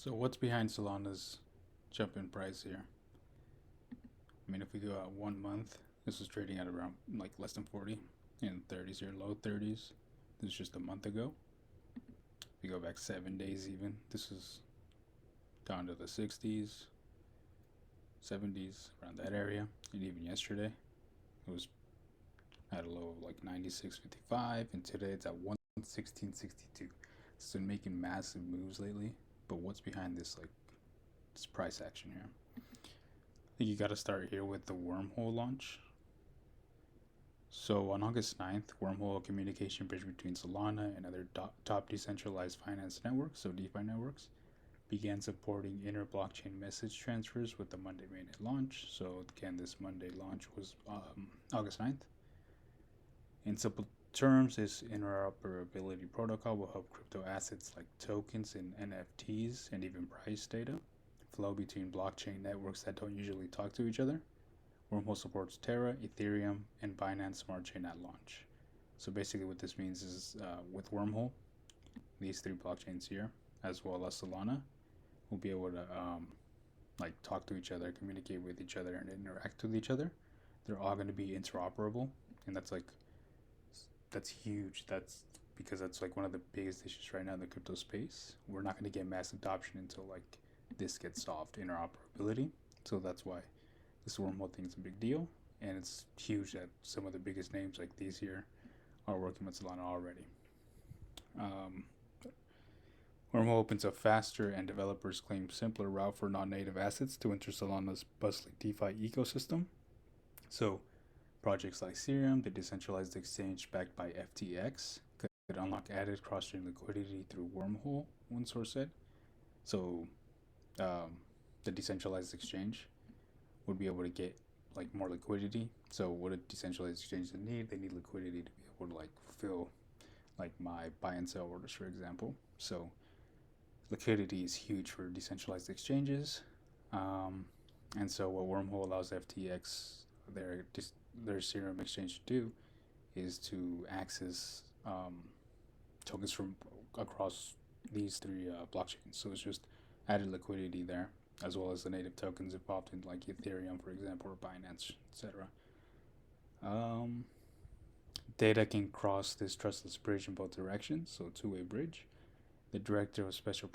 So what's behind Solana's jump in price here? I mean, if we go out 1 month, this was trading at around like less than 40 in 30s or low 30s. This is just a month ago. If we go back 7 days, even this is down to the 60s, 70s, around that area. And even yesterday, it was at a low of like 96.55, and today it's at 116.62. It's been making massive moves lately. But what's behind this price action here? I think you got to start here with the Wormhole launch. So on August 9th, Wormhole, a communication bridge between Solana and other top decentralized finance networks, so DeFi networks, began supporting inter-blockchain message transfers with the Monday mainnet launch. So again, this Monday launch was August 9th. In simple terms, this interoperability protocol will help crypto assets like tokens and NFTs and even price data flow between blockchain networks that don't usually talk to each other. Wormhole supports Terra, Ethereum, and Binance Smart Chain at launch. So basically, what this means is with Wormhole, these three blockchains here, as well as Solana, will be able to like talk to each other, communicate with each other, and interact with each other. They're all going to be interoperable, and that's huge. That's because that's like one of the biggest issues right now in the crypto space. We're not going to get mass adoption until like this gets solved, interoperability. So that's why this wormhole thing is a big deal, and it's huge that some of the biggest names like these here are working with Solana already. Um, Wormhole opens a faster and developers claim simpler route for non-native assets to enter Solana's bustling DeFi ecosystem. So projects like Serum, the decentralized exchange backed by FTX, could unlock added cross-chain liquidity through Wormhole, one source said. So um, the decentralized exchange would be able to get like more liquidity. So what a decentralized exchange need? They need liquidity to be able to like fulfill like my buy and sell orders, for example. So liquidity is huge for decentralized exchanges. Um, and so what Wormhole allows FTX, their their Serum exchange, to do is to access tokens from across these three blockchains. So it's just added liquidity there, as well as the native tokens involved in like Ethereum, for example, or Binance, etc. Um, Data can cross this trustless bridge in both directions, so two-way bridge. The director of special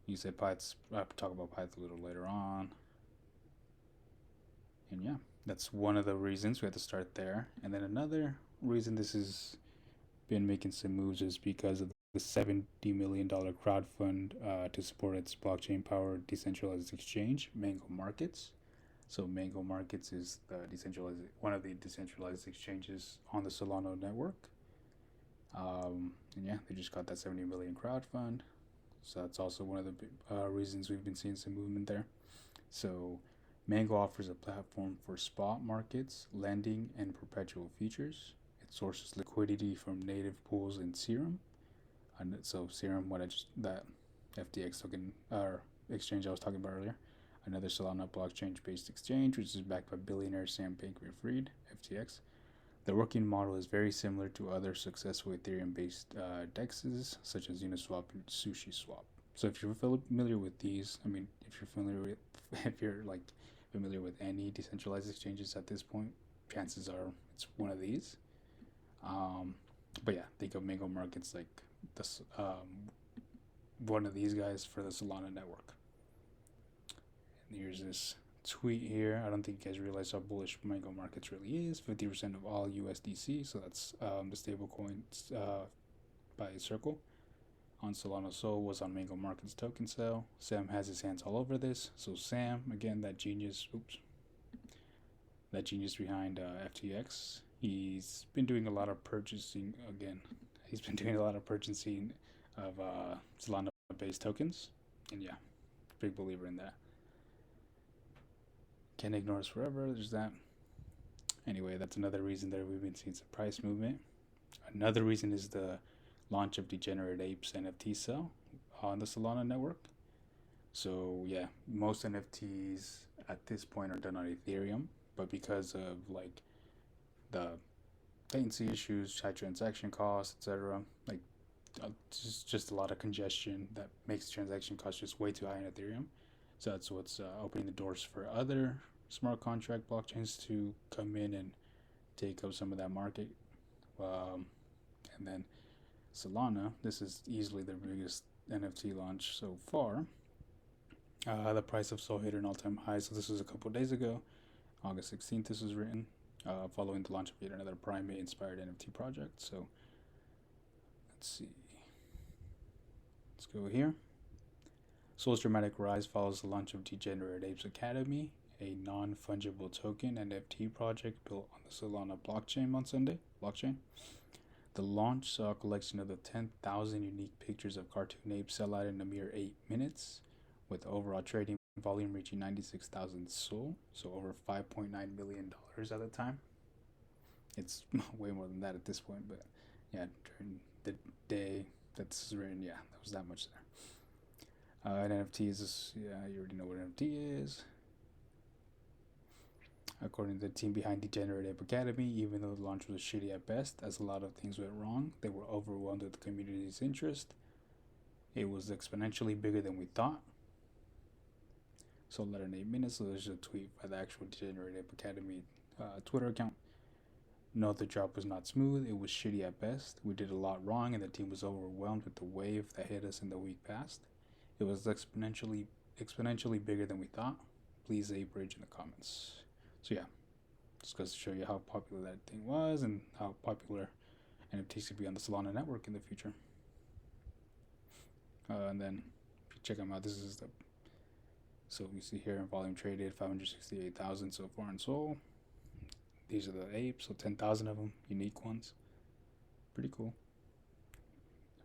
you said Pyth. I'll talk about Pyth a little later on. And yeah, that's one of the reasons we had to start there. And then another reason this has been making some moves is because of the $70 million crowd fund to support its blockchain powered decentralized exchange, Mango Markets. So Mango Markets is the decentralized one of the decentralized exchanges on the Solana network. And yeah, they just got that 70 million crowd fund. So that's also one of the reasons we've been seeing some movement there. So Mango offers a platform for spot markets, lending, and perpetual futures. It sources liquidity from native pools in Serum. And so Serum, that FTX token or exchange I was talking about earlier, another Solana blockchain-based exchange, which is backed by billionaire Sam Bankman-Fried, FTX. The working model is very similar to other successful Ethereum-based dexes, such as Uniswap and SushiSwap. So if you're familiar with these, I mean, if you're familiar with, if you're like familiar with any decentralized exchanges at this point, chances are it's one of these. Um, but yeah, think of Mango Markets like this, one of these guys for the Solana network. And here's this tweet here. I don't think you guys realize how bullish Mango Markets really is. 50% of all USDC, so that's the stable coins by Circle on Solana SOL was on Mango Markets token sale. Sam has his hands all over this. So Sam, again, that genius behind FTX, he's been doing a lot of purchasing again. He's been doing a lot of purchasing of Solana-based tokens, and yeah, big believer in that. Can't ignore us forever. There's that. Anyway, that's another reason that we've been seeing some price movement. Another reason is the launch of Degenerate Ape's NFT sale on the Solana network. So yeah, most NFTs at this point are done on Ethereum, but because of like the latency issues, high transaction costs, etc., like just a lot of congestion that makes transaction costs just way too high in Ethereum. So that's what's opening the doors for other smart contract blockchains to come in and take up some of that market. And then Solana, this is easily the biggest NFT launch so far. The price of SOL hit an all-time high. So this was a couple of days ago, August 16th. This was written following the launch of yet another primate-inspired NFT project. So let's see. Let's go here. SOL's dramatic rise follows the launch of Degenerate Ape's Academy, a non-fungible token NFT project built on the Solana blockchain on Sunday. The launch saw a collection of the 10,000 unique pictures of cartoon apes sell out in a mere 8 minutes, with overall trading volume reaching 96,000 SOL, so over $5.9 million at the time. It's way more than that at this point, but yeah, during the day that's written, yeah, that was that much there. An NFT is, you already know what an NFT is. According to the team behind Degenerate Ape Academy, even though the launch was shitty at best, as a lot of things went wrong, they were overwhelmed with the community's interest. It was exponentially bigger than we thought. So, in 8 minutes, so there's a tweet by the actual Degenerate Ape Academy Twitter account. No, the drop was not smooth. It was shitty at best. We did a lot wrong, and the team was overwhelmed with the wave that hit us in the week past. It was exponentially bigger than we thought. Please say bridge in the comments. So yeah, just goes to show you how popular that thing was and how popular NFTs could be on the Solana network in the future. And then if you check them out, this is the, so we see here in volume traded 568,000 so far in SOL. These are the apes, so 10,000 of them, unique ones. Pretty cool.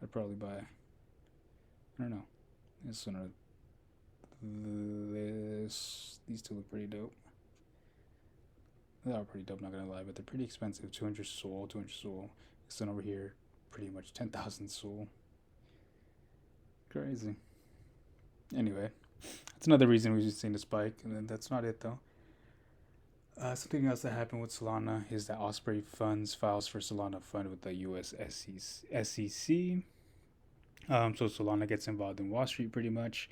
I'd probably buy, I don't know, this one or this. These two look pretty dope. They are pretty dope, not gonna lie, but they're pretty expensive. 200 SOL. This one over here, pretty much 10,000 SOL. Crazy. Anyway, that's another reason we've seen a spike, and then that's not it though. Something else that happened with Solana is that Osprey Funds files for Solana Fund with the US SEC. So Solana gets involved in Wall Street pretty much.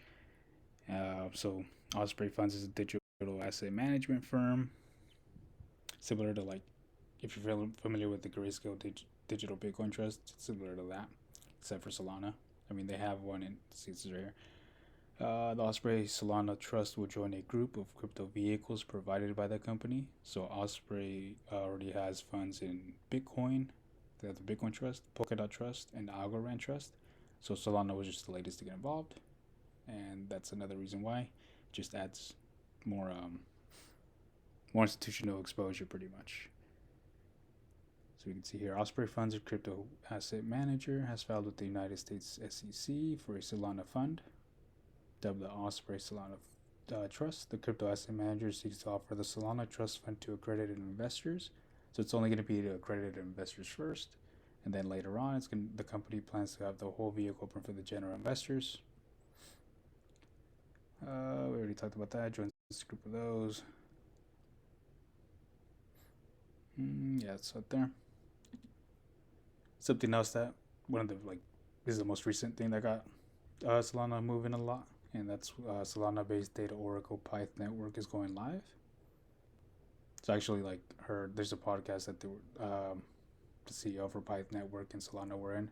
So Osprey Funds is a digital asset management firm, similar to, like, if you're familiar with the Grayscale Digital Bitcoin Trust, it's similar to that, except for Solana. I mean, they have one in, see, it's right here. The Osprey Solana Trust will join a group of crypto vehicles provided by the company. So Osprey already has funds in Bitcoin. They have the Bitcoin Trust, Polkadot Trust, and Algorand Trust. So Solana was just the latest to get involved, and that's another reason why. It just adds more institutional exposure, pretty much. So we can see here, Osprey Funds, a crypto asset manager, has filed with the United States SEC for a Solana fund. Dubbed the Osprey Solana Trust, the crypto asset manager seeks to offer the Solana Trust Fund to accredited investors. So it's only going to be to accredited investors first, and then later on, the company plans to have the whole vehicle open for the general investors. We already talked about that. Join this group of those. Yeah, it's up there. Something else that this is the most recent thing that got Solana moving a lot, and that's Solana-based data oracle Pyth Network is going live. So actually, there's a podcast that the CEO for Pyth Network and Solana were in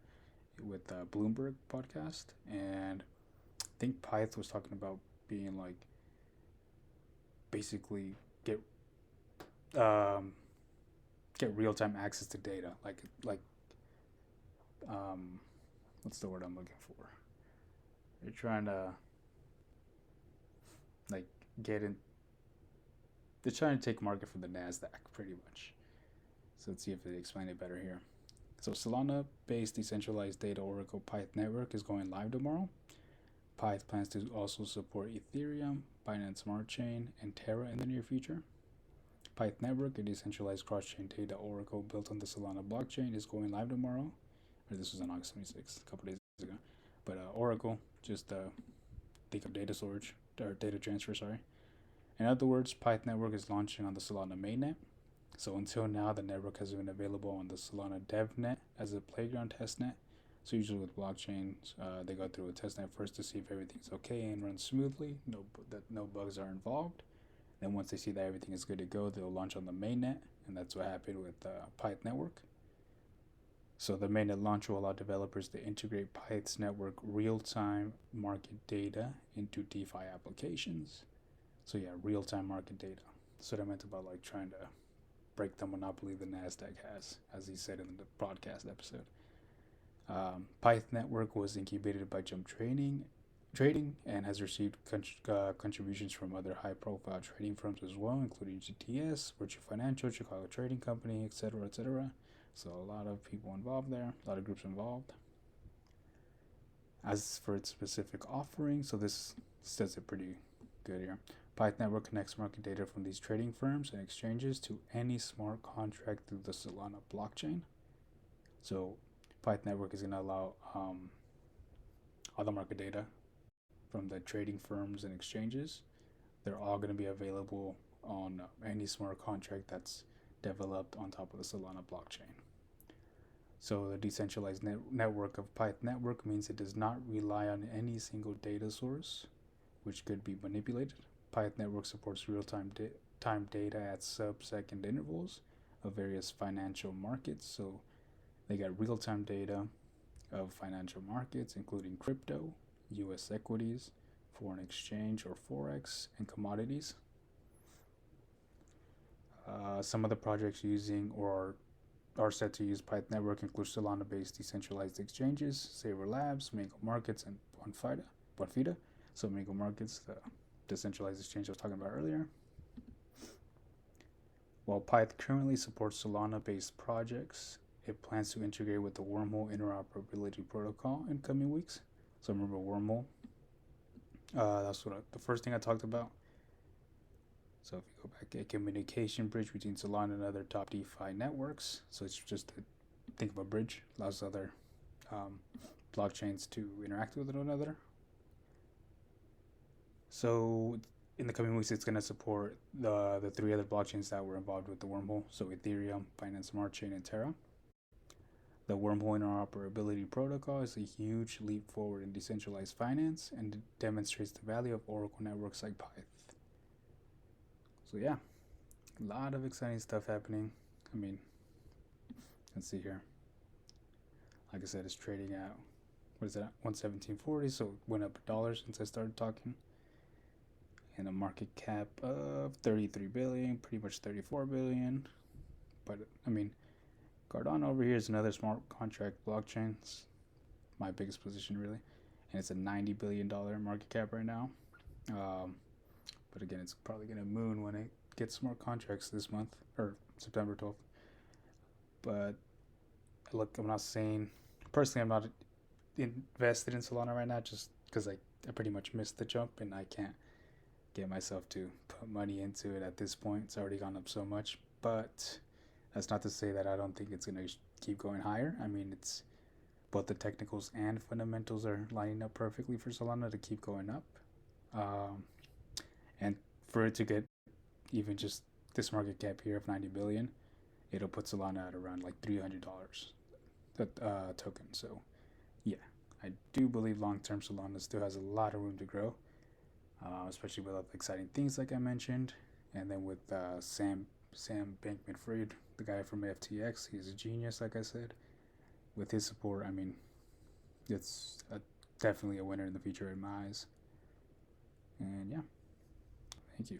with Bloomberg podcast, and I think Pyth was talking about being basically get real-time access to data, what's the word I'm looking for? They're trying to they're trying to take market from the NASDAQ, pretty much. So let's see if they explain it better here. So Solana-based decentralized data oracle Pyth Network is going live tomorrow. Pyth plans to also support Ethereum, Binance Smart Chain, and Terra in the near future. Pyth Network, a decentralized cross-chain data oracle built on the Solana blockchain, is going live tomorrow. Or this was on August 26th, a couple days ago. But Oracle, just think of data storage, or data transfer, sorry. In other words, Pyth Network is launching on the Solana mainnet. So until now, the network has been available on the Solana DevNet as a playground testnet. So usually with blockchains, they go through a testnet first to see if everything's okay and runs smoothly, that no bugs are involved. Then once they see that everything is good to go, they'll launch on the mainnet, and that's what happened with Pyth Network. So the mainnet launch will allow developers to integrate Pyth's network real-time market data into DeFi applications. So yeah, real-time market data. That's what I meant about like trying to break the monopoly the Nasdaq has, as he said in the broadcast episode. Pyth Network was incubated by Jump Trading and has received contributions from other high-profile trading firms as well, including GTS, Virtue Financial, Chicago Trading Company, etc., etc. So a lot of people involved there, a lot of groups involved. As for its specific offering, so this says it pretty good here. Pyth Network connects market data from these trading firms and exchanges to any smart contract through the Solana blockchain. So Pyth Network is going to allow all the market data from the trading firms and exchanges. They're all going to be available on any smart contract that's developed on top of the Solana blockchain. So the decentralized network of Pyth Network means it does not rely on any single data source, which could be manipulated. Pyth Network supports real-time time data at sub-second intervals of various financial markets. So they got real-time data of financial markets, including crypto, U.S. equities, foreign exchange or forex, and commodities. Some of the projects using or are set to use Pyth Network include Solana-based decentralized exchanges, Saber Labs, Mango Markets, and Bonfida. So Mango Markets, the decentralized exchange I was talking about earlier. While Pyth currently supports Solana-based projects, it plans to integrate with the Wormhole interoperability protocol in coming weeks. So remember Wormhole? That's the first thing I talked about. So if you go back, a communication bridge between Solana and other top DeFi networks. So it's just think of a bridge, allows other blockchains to interact with one another. So in the coming weeks, it's going to support the three other blockchains that were involved with the Wormhole. So Ethereum, Binance Smart Chain, and Terra. The Wormhole interoperability protocol is a huge leap forward in decentralized finance and demonstrates the value of Oracle networks like Pyth. So yeah, a lot of exciting stuff happening. I mean, let's see here. Like I said, it's trading at, what is that, 117.40, so it went up $1 since I started talking. And a market cap of 33 billion, pretty much 34 billion. But I mean, Cardano over here is another smart contract blockchain. It's my biggest position really, and it's a $90 billion market cap right now. But again, it's probably gonna moon when it gets smart contracts this month or September 12th. But look, I'm not saying personally I'm not invested in Solana right now, just because I pretty much missed the jump and I can't get myself to put money into it at this point. It's already gone up so much, but that's not to say that I don't think it's going to keep going higher. I mean, it's both the technicals and fundamentals are lining up perfectly for Solana to keep going up. And for it to get even just this market cap here of 90 billion, it'll put Solana at around like $300 token. So yeah, I do believe long-term Solana still has a lot of room to grow, especially with all the exciting things like I mentioned. And then with Sam Bankman-Fried, the guy from FTX, he's a genius, like I said. With his support, I mean, it's definitely a winner in the future in my eyes. And yeah, thank you.